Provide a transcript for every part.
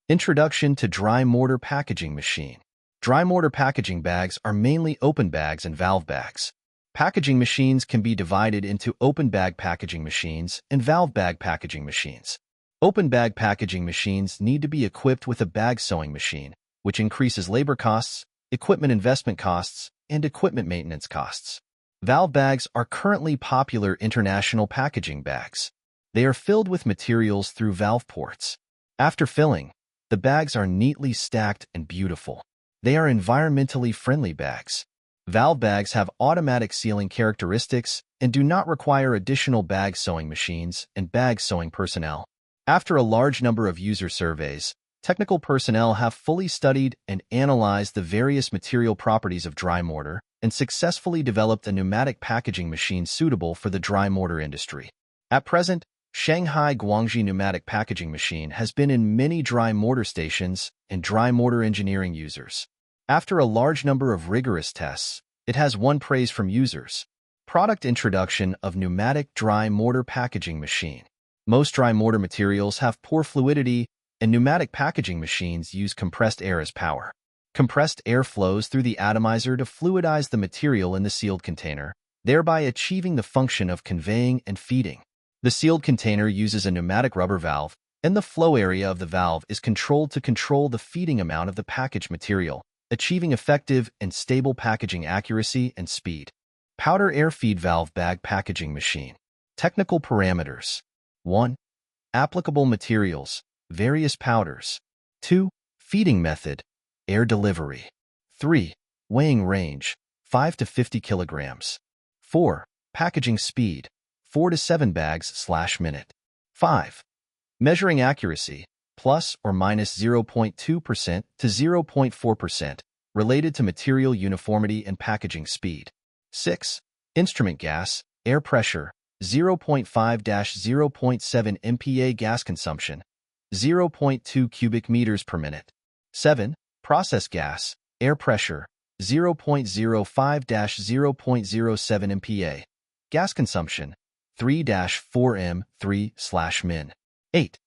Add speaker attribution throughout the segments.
Speaker 1: Introduction to Dry Mortar Packaging Machine. Dry mortar packaging bags are mainly open bags and valve bags. Packaging machines can be divided into open bag packaging machines and valve bag packaging machines. Open bag packaging machines need to be equipped with a bag sewing machine, which increases labor costs, equipment investment costs, and equipment maintenance costs. Valve bags are currently popular international packaging bags. They are filled with materials through valve ports. After filling, the bags are neatly stacked and beautiful. They are environmentally friendly bags. Valve bags have automatic sealing characteristics and do not require additional bag sewing machines and bag sewing personnel. After a large number of user surveys, technical personnel have fully studied and analyzed the various material properties of dry mortar and successfully developed a pneumatic packaging machine suitable for the dry mortar industry. At present, Shanghai Guangxi Pneumatic Packaging Machine has been in many dry mortar stations and dry mortar engineering users. After a large number of rigorous tests, it has won praise from users. Product introduction of pneumatic dry mortar packaging machine. Most dry mortar materials have poor fluidity, and pneumatic packaging machines use compressed air as power. Compressed air flows through the atomizer to fluidize the material in the sealed container, thereby achieving the function of conveying and feeding. The sealed container uses a pneumatic rubber valve, and the flow area of the valve is controlled to control the feeding amount of the packaged material, achieving effective and stable packaging accuracy and speed. Powder air feed valve bag packaging machine. Technical parameters. 1. Applicable materials, various powders. 2. Feeding method, air delivery. 3. Weighing range, 5 to 50 kilograms. 4. Packaging speed, 4 to 7 bags/minute. 5. Measuring accuracy, plus or minus 0.2% to 0.4%, related to material uniformity and packaging speed. 6. Instrument gas, air pressure, 0.5-0.7 MPa gas consumption, 0.2 cubic meters per minute. 7. Process gas, air pressure, 0.05-0.07 MPa. Gas consumption, 3-4 m3/min. 8.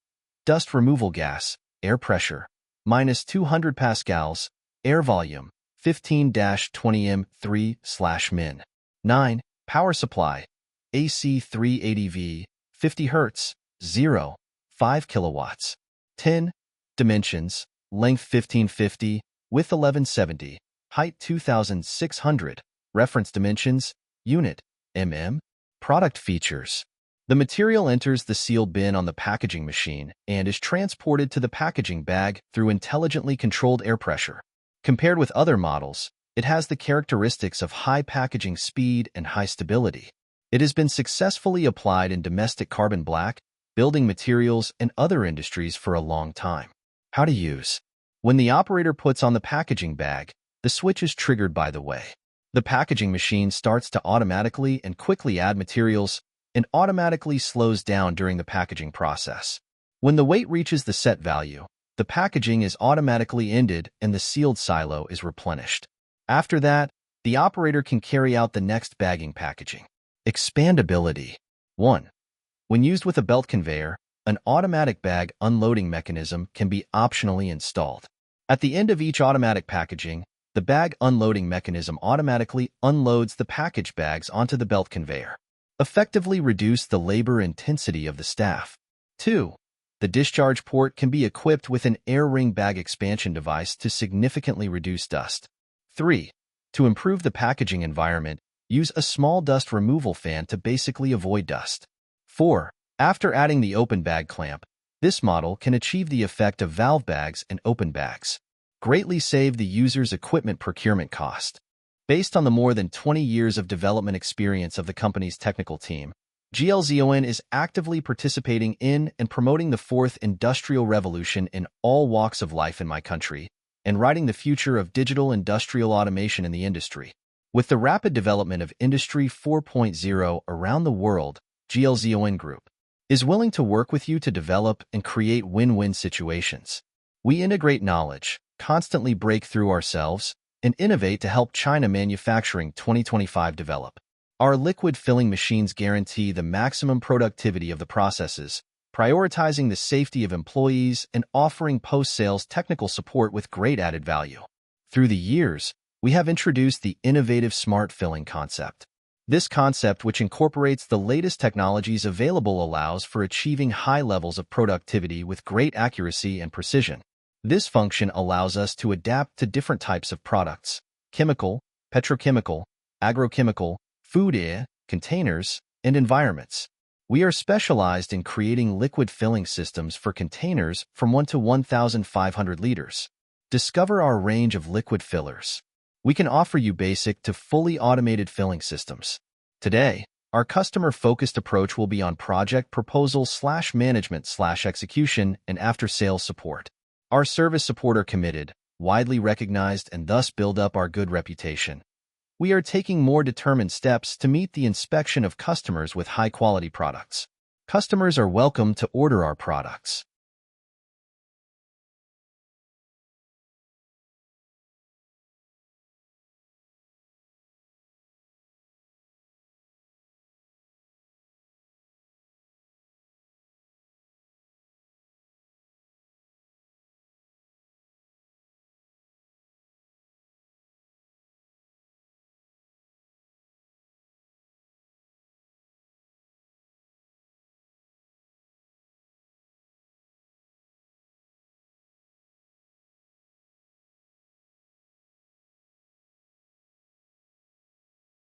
Speaker 1: Dust removal gas, air pressure, minus 200 pascals, air volume, 15-20 m3/min. 9. Power supply, AC 380 V, 50 Hz, 0, 5 kilowatts. 10. Dimensions, length 1550, width 1170, height 2600, reference dimensions, unit, mm. Product features. The material enters the sealed bin on the packaging machine and is transported to the packaging bag through intelligently controlled air pressure. Compared with other models, it has the characteristics of high packaging speed and high stability. It has been successfully applied in domestic carbon black, building materials, and other industries for a long time. How to use. When the operator puts on the packaging bag, the switch is triggered by the way. The packaging machine starts to automatically and quickly add materials and automatically slows down during the packaging process. When the weight reaches the set value, the packaging is automatically ended and the sealed silo is replenished. After that, the operator can carry out the next bagging packaging. Expandability. 1. When used with a belt conveyor, an automatic bag unloading mechanism can be optionally installed. At the end of each automatic packaging, the bag unloading mechanism automatically unloads the packaged bags onto the belt conveyor. Effectively reduce the labor intensity of the staff. 2. The discharge port can be equipped with an air ring bag expansion device to significantly reduce dust. 3. To improve the packaging environment, use a small dust removal fan to basically avoid dust. 4. After adding the open bag clamp, this model can achieve the effect of valve bags and open bags. Greatly save the user's equipment procurement cost. Based on the more than 20 years of development experience of the company's technical team, GLZON is actively participating in and promoting the fourth industrial revolution in all walks of life in my country, and writing the future of digital industrial automation in the industry. With the rapid development of Industry 4.0 around the world, GLZON Group is willing to work with you to develop and create win-win situations. We integrate knowledge, constantly break through ourselves, and innovate to help China Manufacturing 2025 develop. Our liquid filling machines guarantee the maximum productivity of the processes, prioritizing the safety of employees and offering post-sales technical support with great added value. Through the years, we have introduced the innovative smart filling concept. This concept, which incorporates the latest technologies available, allows for achieving high levels of productivity with great accuracy and precision. This function allows us to adapt to different types of products: chemical, petrochemical, agrochemical, food, containers, and environments. We are specialized in creating liquid filling systems for containers from 1 to 1,500 liters. Discover our range of liquid fillers. We can offer you basic to fully automated filling systems. Today, our customer-focused approach will be on project proposal/management/execution and after-sales support. Our service support are committed, widely recognized, and thus build up our good reputation. We are taking more determined steps to meet the inspection of customers with high-quality products. Customers are welcome to order our products.